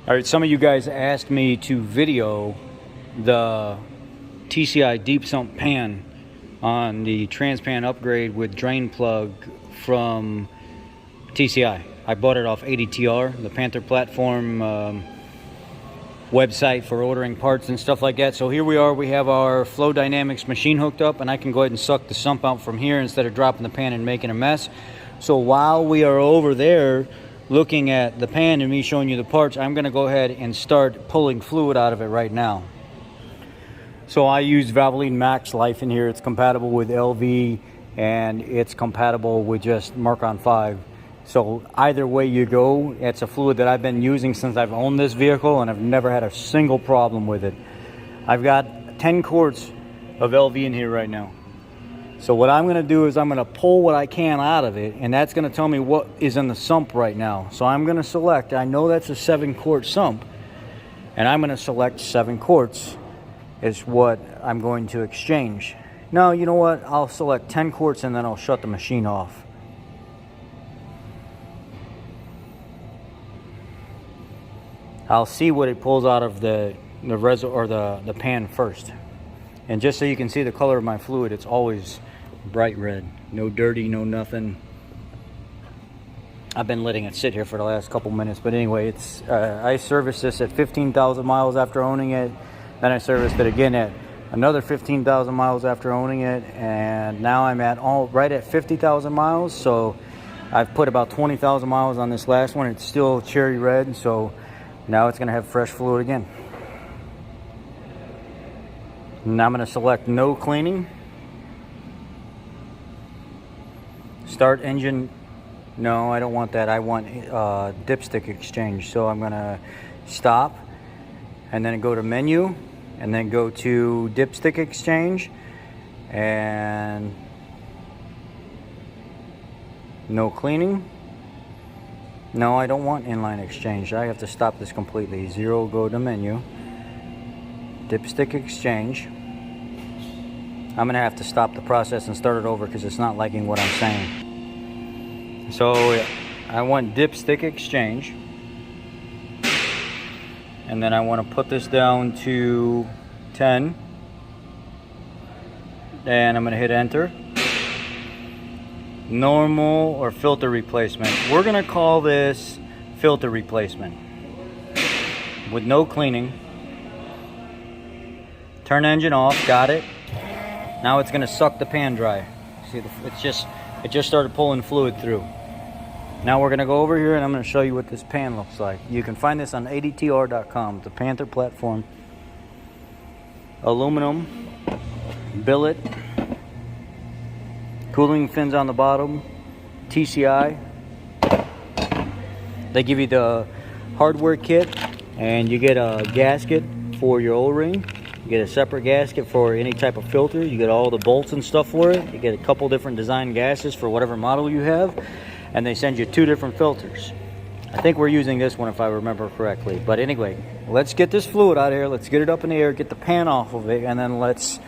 All right, some of you guys asked me to video the TCI deep sump pan on the transpan upgrade with drain plug from TCI. I bought it off ADTR, the Panther platform website for ordering parts and stuff like that. So here we are, we have our Flow Dynamics machine hooked up, and I can go ahead and suck the sump out from here instead of dropping the pan and making a mess. So while we are over there looking at the pan and me showing you the parts, I'm going to go ahead and start pulling fluid out of it right now. So I use Valvoline Max Life in here. It's compatible with LV and it's compatible with just Mark-On 5. So either way you go, it's a fluid that I've been using since I've owned this vehicle and I've never had a single problem with it. I've got 10 quarts of LV in here right now. So what I'm going to do is I'm going to pull what I can out of it, and that's going to tell me what is in the sump right now. So I'm going to select, I know that's a 7-quart sump, and I'm going to select 7 quarts is what I'm going to exchange. No, you know what? I'll select 10 quarts and then I'll shut the machine off. I'll see what it pulls out of the reservoir or the pan first. And just so you can see the color of my fluid, it's always bright red. No dirty, no nothing. I've been letting it sit here for the last couple minutes, but anyway, it's I serviced this at 15,000 miles after owning it. Then I serviced it again at another 15,000 miles after owning it, and now I'm at right at 50,000 miles. So I've put about 20,000 miles on this last one. It's still cherry red, so now it's going to have fresh fluid again. Now I'm going to select no cleaning. Start engine. No, I don't want that. I want dipstick exchange. So I'm going to stop and then go to menu and then go to dipstick exchange and no cleaning. No, I don't want inline exchange. I have to stop this completely. 0, go to menu. Dipstick exchange. I'm gonna have to stop the process and start it over because it's not liking what I'm saying. So I want dipstick exchange, and then I want to put this down to 10, and I'm gonna hit enter. Normal or filter replacement. We're gonna call this filter replacement with no cleaning. Turn engine off. Got it. Now it's gonna suck the pan dry. See, it just started pulling fluid through. Now we're gonna go over here and I'm gonna show you what this pan looks like. You can find this on ADTR.com. The Panther platform, aluminum billet, cooling fins on the bottom, TCI. They give you the hardware kit, and you get a gasket for your O-ring. You get a separate gasket for any type of filter. You get all the bolts and stuff for it. You get a couple different design gases for whatever model you have. And they send you 2 different filters. I think we're using this one if I remember correctly. But anyway, let's get this fluid out of here. Let's get it up in the air, get the pan off of it, and then let's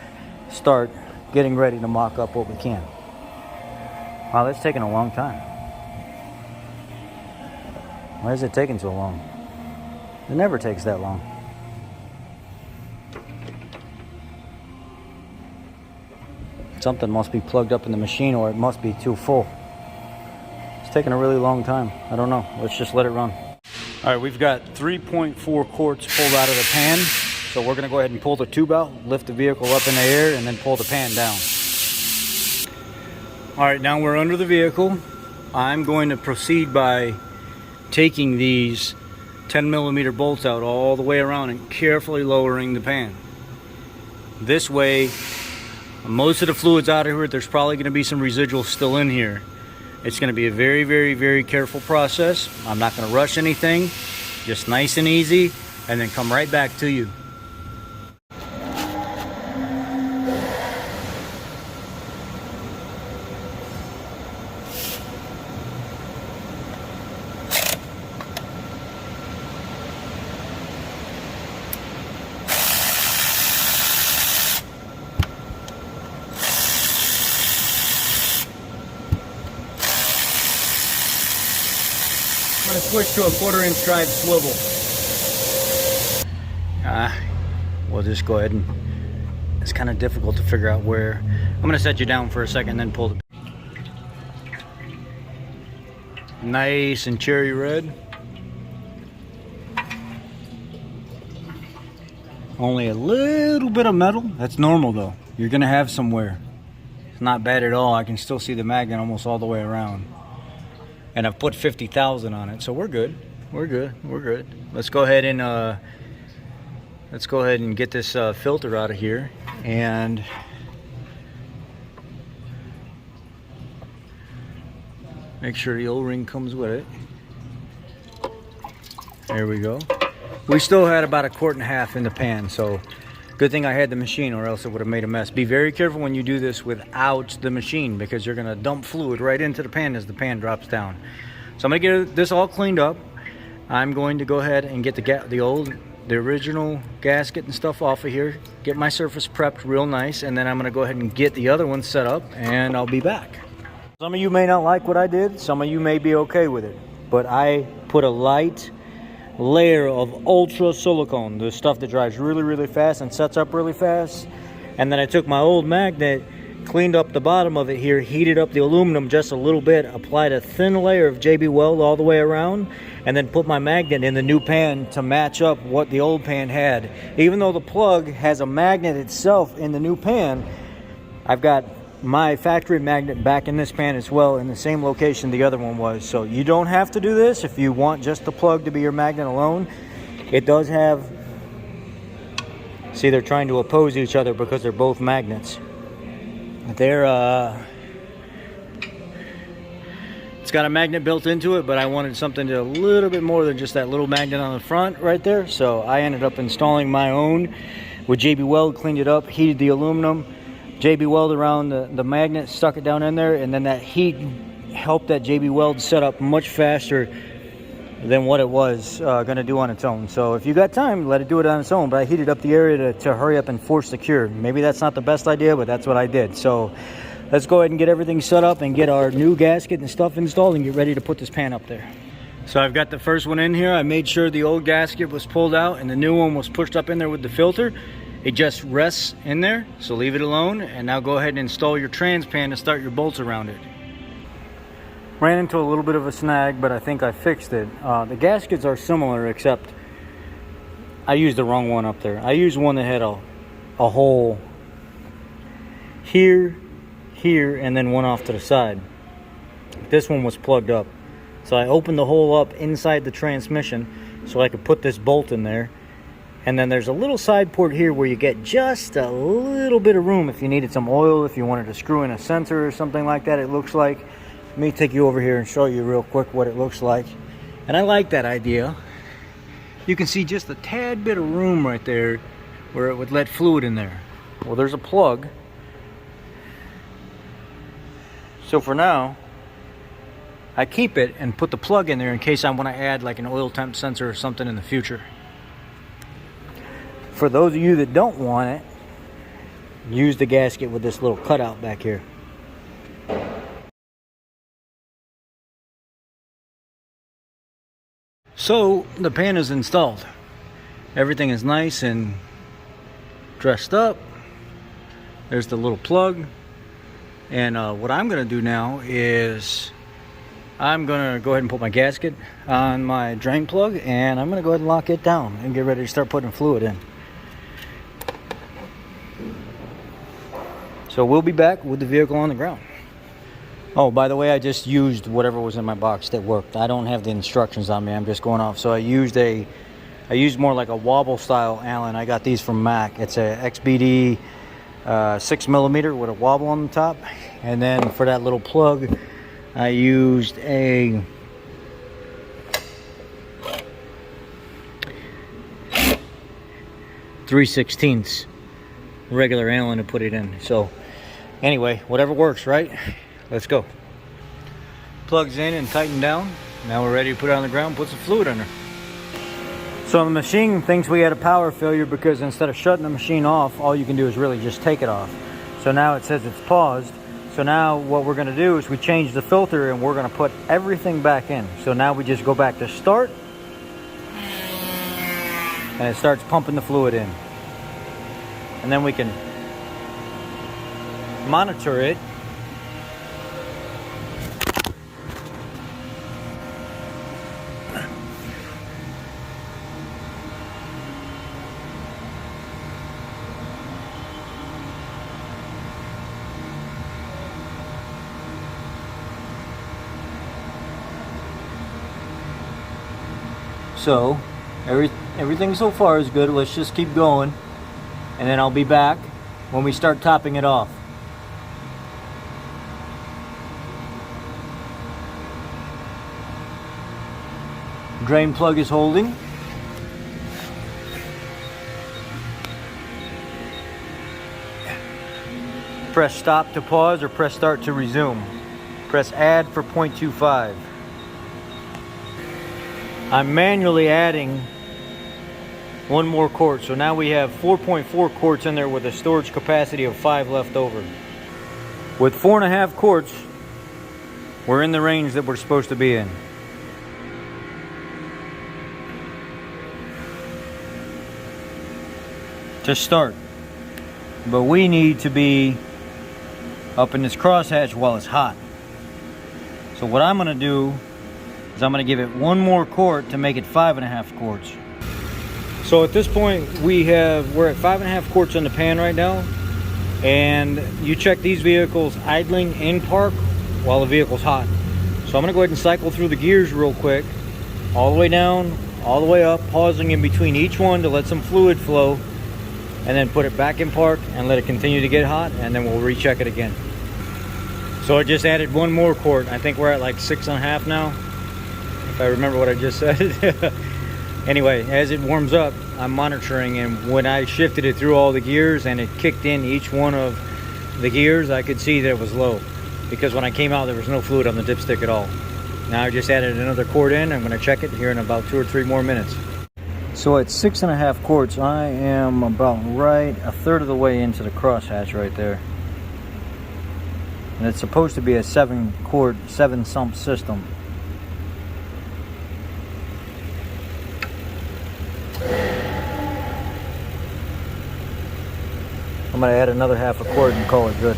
start getting ready to mock up what we can. Wow, that's taking a long time. Why is it taking so long? It never takes that long. Something must be plugged up in the machine, or it must be too full. It's taking a really long time. I don't know. Let's just let it run. All right, we've got 3.4 quarts pulled out of the pan. So we're gonna go ahead and pull the tube out, lift the vehicle up in the air, and then pull the pan down. All right, now we're under the vehicle. I'm going to proceed by taking these 10mm bolts out all the way around and carefully lowering the pan. This way, most of the fluid's out of here. There's probably going to be some residual still in here. It's going to be a very, very, very careful process. I'm not going to rush anything. Just nice and easy, and then come right back to you. I'm going to switch to a 1/4 inch drive swivel. We'll just go ahead and, it's kind of difficult to figure out where. I'm gonna set you down for a second and then pull the, nice and cherry red. Only a little bit of metal. That's normal though. You're gonna have some wear. It's not bad at all. I can still see the magnet almost all the way around. And I've put 50,000 on it, so we're good. We're good. We're good. Let's go ahead and get this filter out of here and make sure the O-ring comes with it. There we go. We still had about 1.5 quarts in the pan, so good thing I had the machine or else it would have made a mess. Be very careful when you do this without the machine because you're gonna dump fluid right into the pan as the pan drops down. So I'm gonna get this all cleaned up. I'm going to go ahead and get the original gasket and stuff off of here, get my surface prepped real nice, and then I'm gonna go ahead and get the other one set up and I'll be back. Some of you may not like what I did, some of you may be okay with it, but I put a light layer of ultra silicone, the stuff that dries really, really fast and sets up really fast. And then I took my old magnet, cleaned up the bottom of it here, heated up the aluminum just a little bit, applied a thin layer of JB Weld all the way around, and then put my magnet in the new pan to match up what the old pan had. Even though the plug has a magnet itself in the new pan, I've got my factory magnet back in this pan as well in the same location the other one was. So you don't have to do this if you want just the plug to be your magnet alone. It does have, see, they're trying to oppose each other because they're both magnets. It's got a magnet built into it, but I wanted something a little bit more than just that little magnet on the front right there. So I ended up installing my own with JB Weld, cleaned it up, heated the aluminum, JB Weld around the magnet, stuck it down in there, and then that heat helped that JB Weld set up much faster than what it was going to do on its own. So if you got time, let it do it on its own, but I heated up the area to hurry up and force the cure. Maybe that's not the best idea, but that's what I did. So let's go ahead and get everything set up and get our new gasket and stuff installed and get ready to put this pan up there. So I've got the first one in here. I made sure the old gasket was pulled out and the new one was pushed up in there with the filter. It just rests in there, so leave it alone. And now go ahead and install your trans pan to start your bolts around it. Ran into a little bit of a snag, but I think I fixed it. The gaskets are similar, except I used the wrong one up there. I used one that had a hole here, here, and then one off to the side. This one was plugged up. So I opened the hole up inside the transmission so I could put this bolt in there. And then there's a little side port here where you get just a little bit of room if you needed some oil, if you wanted to screw in a sensor or something like that, it looks like. Let me take you over here and show you real quick what it looks like. And I like that idea. You can see just a tad bit of room right there where it would let fluid in there. Well, there's a plug. So for now, I keep it and put the plug in there in case I want to add like an oil temp sensor or something in the future. For those of you that don't want it, use the gasket with this little cutout back here. So the pan is installed. Everything is nice and dressed up. There's the little plug. And what I'm going to do now is I'm going to go ahead and put my gasket on my drain plug, and I'm going to go ahead and lock it down and get ready to start putting fluid in. So we'll be back with the vehicle on the ground. Oh, by the way, I just used whatever was in my box that worked. I don't have the instructions on me. I'm just going off. So I used more like a wobble style Allen. I got these from Mac. It's a XBD 6mm with a wobble on the top. And then for that little plug, I used a 3/16 regular Allen to put it in. So anyway, whatever works, right? Let's go. Plugs in and tightened down. Now we're ready to put it on the ground, put some fluid under. So the machine thinks we had a power failure because instead of shutting the machine off, all you can do is really just take it off. So now it says it's paused. So now what we're gonna do is we change the filter and we're gonna put everything back in. So now we just go back to start. and it starts pumping the fluid in. And then we can monitor it. So everything so far is good. Let's just keep going, and then I'll be back when we start topping it off. Drain plug is holding. Press stop to pause or press start to resume. Press add for 0.25. I'm manually adding one more quart, so now we have 4.4 quarts in there with a storage capacity of 5 left over. With 4.5 quarts, we're in the range that we're supposed to be in. To start, but we need to be up in this crosshatch while it's hot. So what I'm going to do is I'm going to give it one more quart to make it 5.5 quarts. So at this point we're at 5.5 quarts in the pan right now, and you check these vehicles idling in park while the vehicle's hot. So I'm going to go ahead and cycle through the gears real quick, all the way down, all the way up, pausing in between each one to let some fluid flow, and then put it back in park and let it continue to get hot, and then we'll recheck it again. So I just added one more quart. I think we're at like 6.5 now, if I remember what I just said. Anyway, as it warms up, I'm monitoring, and when I shifted it through all the gears and it kicked in each one of the gears, I could see that it was low, because when I came out there was no fluid on the dipstick at all. Now I just added another quart in. I'm going to check it here in about 2 or 3 more minutes. So at 6.5 quarts, I am about right a third of the way into the crosshatch right there. And it's supposed to be a 7 sump system. I'm going to add another half a quart and call it good.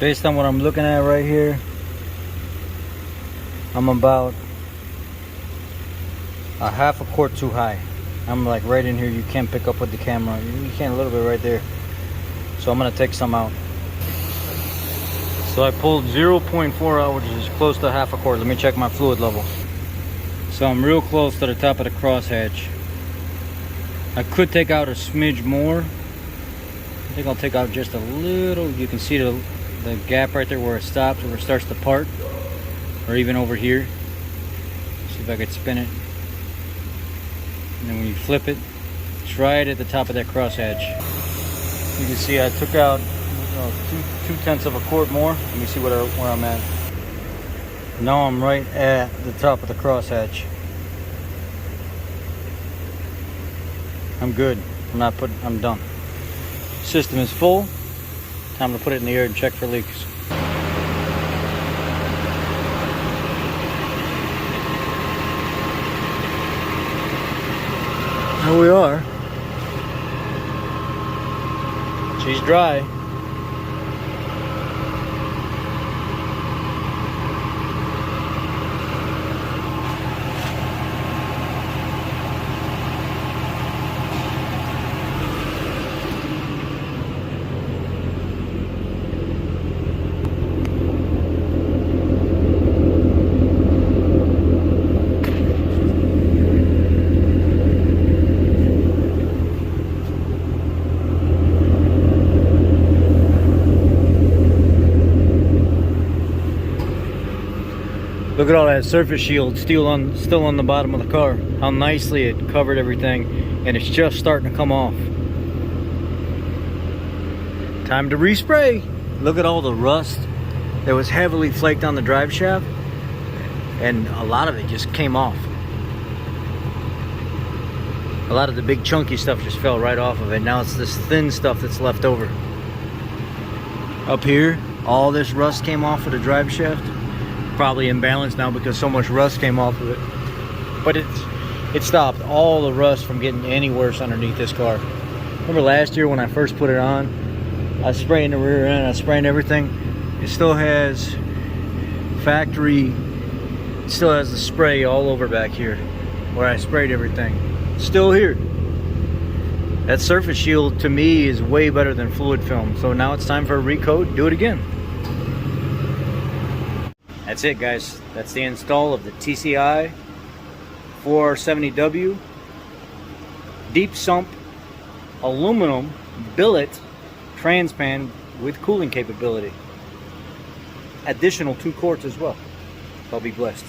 Based on what I'm looking at right here, I'm about a half a quart too high. I'm like right in here. You can't pick up with the camera. You can a little bit right there. So I'm going to take some out. So I pulled 0.4 out, which is close to half a quart. Let me check my fluid level. So I'm real close to the top of the crosshatch. I could take out a smidge more. I think I'll take out just a little. You can see the gap right there where it stops, where it starts to part, or even over here. See if I could spin it. And then when you flip it, it's right at the top of that crosshatch. You can see I took out 2/10 of a quart more. Let me see where I'm at. Now I'm right at the top of the crosshatch. I'm good. I'm done. System is full. Time to put it in the air and check for leaks. Here we are. She's dry. Look at all that surface shield still on the bottom of the car. How nicely it covered everything, and it's just starting to come off. Time to respray. Look at all the rust that was heavily flaked on the drive shaft, and a lot of it just came off. A lot of the big chunky stuff just fell right off of it. Now it's this thin stuff that's left over. Up here, All this rust came off of the drive shaft. Probably imbalanced now because so much rust came off of it. But it stopped all the rust from getting any worse underneath this car. Remember last year when I first put it on, I sprayed in the rear end, I sprayed everything. It still has factory, it still has the spray all over back here where I sprayed everything. Still here. That surface shield to me is way better than fluid film. So now it's time for a recoat, do it again. That's it, guys. That's the install of the TCI 470W deep sump aluminum billet transpan with cooling capability. Additional 2 quarts as well. I'll be blessed.